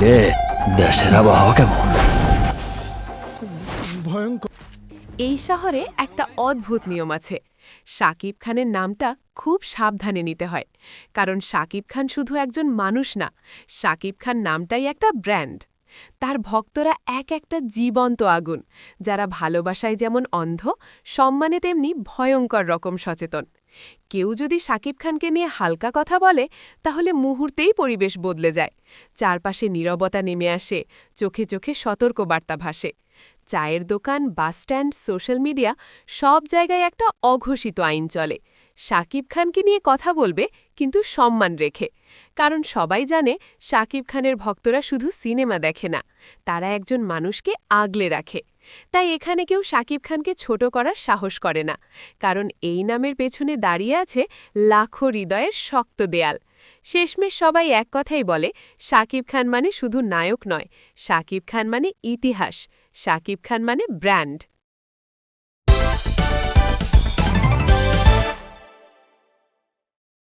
কিরে, দেশের আবহাওয়া কেমন? ভয়ঙ্কর। এই শহরে একটা অদ্ভুত নিয়ম আছে। শাকিব খানের নামটা খুব সাবধানে নিতে হয়, কারণ শাকিব খান শুধু একজন মানুষ না, শাকিব খান নামটাই একটা ব্র্যান্ড। তার ভক্তরা এক একটা জীবন্ত আগুন, যারা ভালোবাসায় যেমন অন্ধ, সম্মানে তেমনি ভয়ঙ্কর রকম সচেতন। কেউ যদি শাকিব খানকে নিয়ে হালকা কথা বলে, তাহলে মুহূর্তেই পরিবেশ বদলে যায়। চারপাশে নীরবতা নেমে আসে, চোখে চোখে সতর্কবার্তা ভাসে। চায়ের দোকান, বাসস্ট্যান্ড, সোশ্যাল মিডিয়া, সব জায়গায় একটা অঘোষিত আইন চলে। শাকিব খানকে নিয়ে কথা বলবে, কিন্তু সম্মান রেখে। কারণ সবাই জানে শাকিব খানের ভক্তরা শুধু সিনেমা দেখে না, তারা একজন মানুষকে আগলে রাখে। তাই এখানে কেউ শাকিব খানকে ছোট করার সাহস করে না, কারণ এই নামের পেছনে দাঁড়িয়ে আছে লাখো হৃদয়ের শক্ত দেয়াল। শেষমেশ সবাই এক কথাই বলে, শাকিব খান মানে শুধু নায়ক নয়, শাকিব খান মানে ইতিহাস, শাকিব খান মানে ব্র্যান্ড।